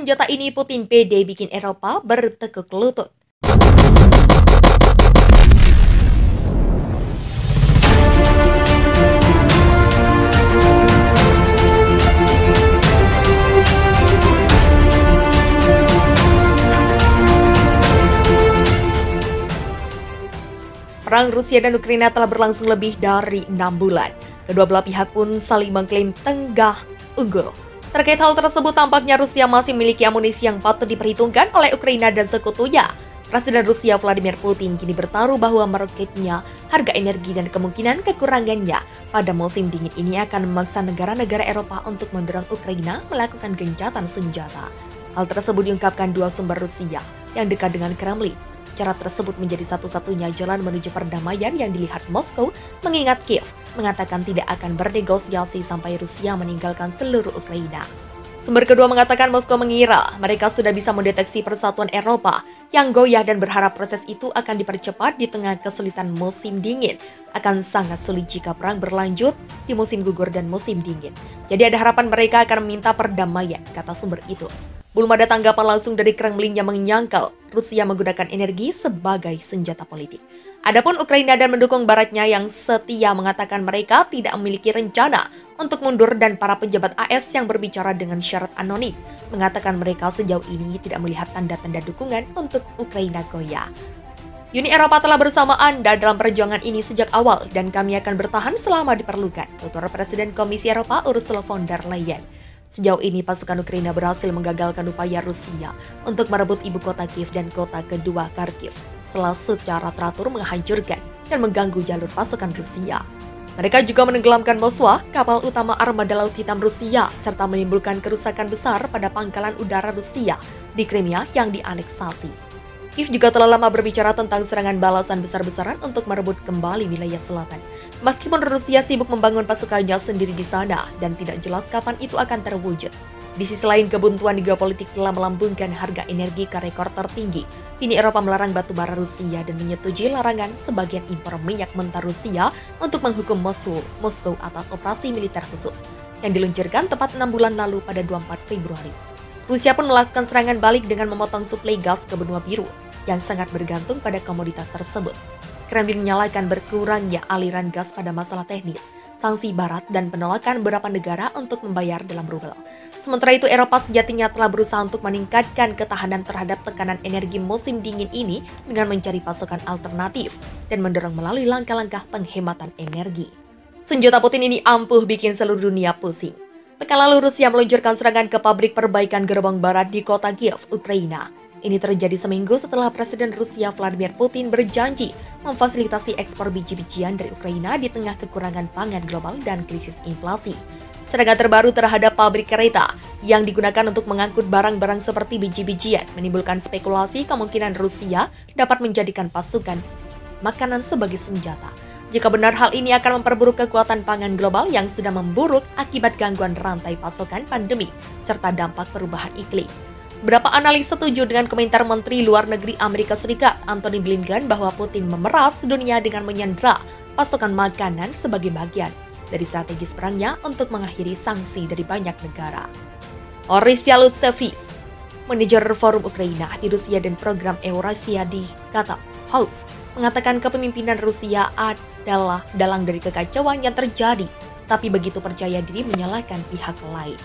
senjata ini Putin pede bikin Eropa bertekuk lutut. Perang Rusia dan Ukraina telah berlangsung lebih dari 6 bulan. Kedua belah pihak pun saling mengklaim tengah unggul. Terkait hal tersebut, tampaknya Rusia masih memiliki amunisi yang patut diperhitungkan oleh Ukraina dan sekutunya. Presiden Rusia Vladimir Putin kini bertaruh bahwa meroketnya harga energi dan kemungkinan kekurangannya pada musim dingin ini akan memaksa negara-negara Eropa untuk mendorong Ukraina melakukan gencatan senjata. Hal tersebut diungkapkan dua sumber Rusia yang dekat dengan Kremlin. Cara tersebut menjadi satu-satunya jalan menuju perdamaian yang dilihat Moskow, mengingat Kiev mengatakan tidak akan bernegosiasi sampai Rusia meninggalkan seluruh Ukraina. Sumber kedua mengatakan Moskow mengira mereka sudah bisa mendeteksi persatuan Eropa yang goyah dan berharap proses itu akan dipercepat di tengah kesulitan musim dingin. Akan sangat sulit jika perang berlanjut di musim gugur dan musim dingin. Jadi ada harapan mereka akan meminta perdamaian, kata sumber itu. Belum ada tanggapan langsung dari Kremlin yang menyangkal Rusia menggunakan energi sebagai senjata politik. Adapun Ukraina dan mendukung baratnya yang setia mengatakan mereka tidak memiliki rencana untuk mundur, dan para pejabat AS yang berbicara dengan syarat anonim mengatakan mereka sejauh ini tidak melihat tanda-tanda dukungan untuk Ukraina goyah. Uni Eropa telah bersama Anda dalam perjuangan ini sejak awal dan kami akan bertahan selama diperlukan, tutur Presiden Komisi Eropa Ursula von der Leyen. Sejauh ini pasukan Ukraina berhasil menggagalkan upaya Rusia untuk merebut ibu kota Kiev dan kota kedua Kharkiv setelah secara teratur menghancurkan dan mengganggu jalur pasukan Rusia. Mereka juga menenggelamkan Moskwa, kapal utama armada Laut Hitam Rusia, serta menimbulkan kerusakan besar pada pangkalan udara Rusia di Crimea yang dianeksasi. Kiev juga telah lama berbicara tentang serangan balasan besar-besaran untuk merebut kembali wilayah selatan. Meskipun Rusia sibuk membangun pasukannya sendiri di sana dan tidak jelas kapan itu akan terwujud. Di sisi lain, kebuntuan geopolitik telah melambungkan harga energi ke rekor tertinggi. Kini Eropa melarang batu bara Rusia dan menyetujui larangan sebagian impor minyak mentah Rusia untuk menghukum Moskow atas operasi militer khusus yang diluncurkan tepat 6 bulan lalu pada 24 Februari. Rusia pun melakukan serangan balik dengan memotong suplai gas ke benua biru yang sangat bergantung pada komoditas tersebut. Kremlin menyalahkan berkurangnya aliran gas pada masalah teknis, sanksi barat, dan penolakan beberapa negara untuk membayar dalam rubel. Sementara itu, Eropa sejatinya telah berusaha untuk meningkatkan ketahanan terhadap tekanan energi musim dingin ini dengan mencari pasokan alternatif dan mendorong melalui langkah-langkah penghematan energi. Senjata Putin ini ampuh bikin seluruh dunia pusing. Pekan lalu Rusia meluncurkan serangan ke pabrik perbaikan gerbang barat di kota Kiev, Ukraina. Ini terjadi seminggu setelah Presiden Rusia Vladimir Putin berjanji memfasilitasi ekspor biji-bijian dari Ukraina di tengah kekurangan pangan global dan krisis inflasi. Serangan terbaru terhadap pabrik kereta yang digunakan untuk mengangkut barang-barang seperti biji-bijian menimbulkan spekulasi kemungkinan Rusia dapat menjadikan pasukan makanan sebagai senjata. Jika benar, hal ini akan memperburuk kekuatan pangan global yang sudah memburuk akibat gangguan rantai pasokan pandemi serta dampak perubahan iklim. Beberapa analis setuju dengan komentar Menteri Luar Negeri Amerika Serikat Antony Blinken bahwa Putin memeras dunia dengan menyandera pasokan makanan sebagai bagian dari strategis perangnya untuk mengakhiri sanksi dari banyak negara. Orysia Lutsevich, manajer Forum Ukraina di Rusia dan program Eurasia di Chatham House, mengatakan kepemimpinan Rusia adalah dalang dari kekacauan yang terjadi, tapi begitu percaya diri menyalahkan pihak lain.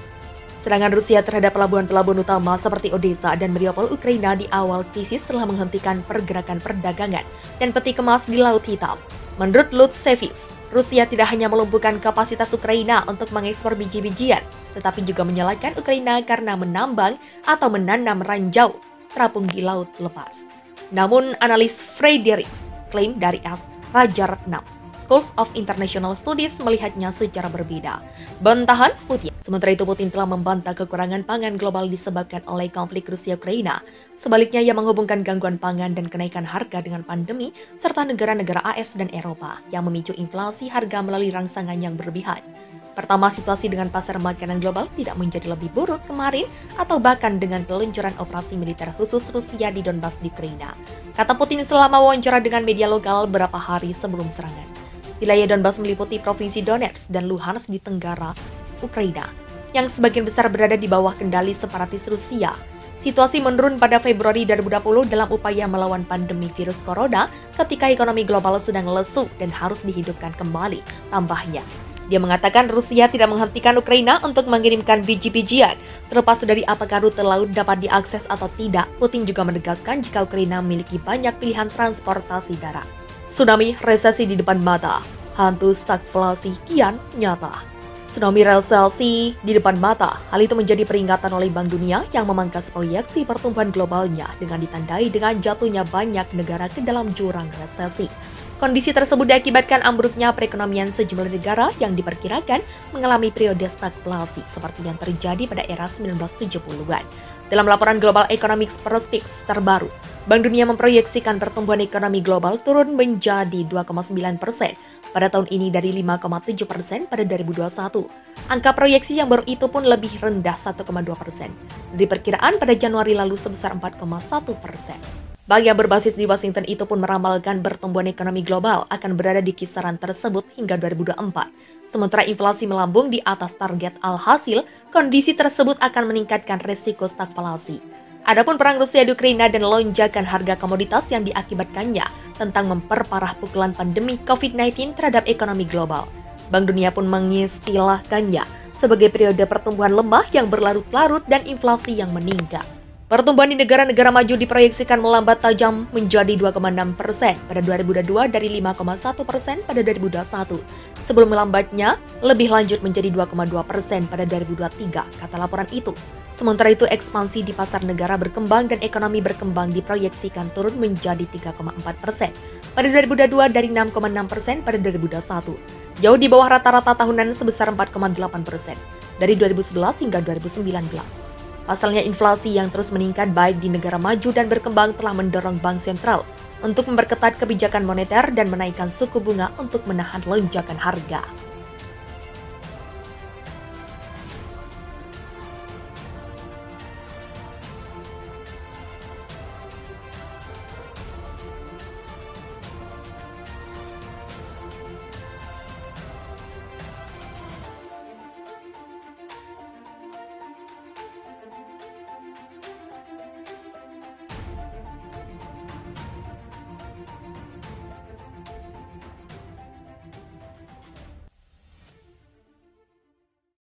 Serangan Rusia terhadap pelabuhan-pelabuhan utama seperti Odessa dan Mariupol Ukraina di awal krisis telah menghentikan pergerakan perdagangan dan peti kemas di Laut Hitam. Menurut Lutsevich, Rusia tidak hanya melumpuhkan kapasitas Ukraina untuk mengekspor biji-bijian, tetapi juga menyalahkan Ukraina karena menambang atau menanam ranjau terapung di laut lepas. Namun, analis Fredericks klaim dari Rajaratnam School of International Studies melihatnya secara berbeda. Bantahan Putin. Sementara itu, Putin telah membantah kekurangan pangan global disebabkan oleh konflik Rusia-Ukraina. Sebaliknya, ia menghubungkan gangguan pangan dan kenaikan harga dengan pandemi, serta negara-negara AS dan Eropa yang memicu inflasi harga melalui rangsangan yang berlebihan. Pertama, situasi dengan pasar makanan global tidak menjadi lebih buruk kemarin atau bahkan dengan peluncuran operasi militer khusus Rusia di Donbas di Ukraina, kata Putin selama wawancara dengan media lokal beberapa hari sebelum serangan. Wilayah Donbas meliputi provinsi Donetsk dan Luhansk di tenggara Ukraina, yang sebagian besar berada di bawah kendali separatis Rusia. Situasi menurun pada Februari 2020 dalam upaya melawan pandemi virus corona ketika ekonomi global sedang lesu dan harus dihidupkan kembali, tambahnya. Dia mengatakan Rusia tidak menghentikan Ukraina untuk mengirimkan biji-bijian. Terlepas dari apakah rute laut dapat diakses atau tidak, Putin juga menegaskan jika Ukraina memiliki banyak pilihan transportasi darat. Tsunami resesi di depan mata, hantu stagflasi kian nyata. Tsunami resesi di depan mata. Hal itu menjadi peringatan oleh Bank Dunia yang memangkas proyeksi pertumbuhan globalnya dengan ditandai dengan jatuhnya banyak negara ke dalam jurang resesi. Kondisi tersebut diakibatkan ambruknya perekonomian sejumlah negara yang diperkirakan mengalami periode stagflasi seperti yang terjadi pada era 1970-an. Dalam laporan Global Economic Prospects terbaru, Bank Dunia memproyeksikan pertumbuhan ekonomi global turun menjadi 2,9% pada tahun ini dari 5,7% pada 2021. Angka proyeksi yang baru itu pun lebih rendah 1,2%. Dari perkiraan pada Januari lalu sebesar 4,1%. Bank yang berbasis di Washington itu pun meramalkan pertumbuhan ekonomi global akan berada di kisaran tersebut hingga 2024. Sementara inflasi melambung di atas target, alhasil kondisi tersebut akan meningkatkan resiko stagflasi. Adapun perang Rusia di Ukraina dan lonjakan harga komoditas yang diakibatkannya tentang memperparah pukulan pandemi COVID-19 terhadap ekonomi global. Bank Dunia pun mengistilahkannya sebagai periode pertumbuhan lemah yang berlarut-larut dan inflasi yang meningkat. Pertumbuhan di negara-negara maju diproyeksikan melambat tajam menjadi 2,6% pada 2022 dari 5,1% pada 2021. Sebelum melambatnya, lebih lanjut menjadi 2,2% pada 2023, kata laporan itu. Sementara itu, ekspansi di pasar negara berkembang dan ekonomi berkembang diproyeksikan turun menjadi 3,4% pada 2022 dari 6,6% pada 2021. Jauh di bawah rata-rata tahunan sebesar 4,8% dari 2011 hingga 2019. Pasalnya inflasi yang terus meningkat baik di negara maju dan berkembang telah mendorong bank sentral untuk memperketat kebijakan moneter dan menaikkan suku bunga untuk menahan lonjakan harga.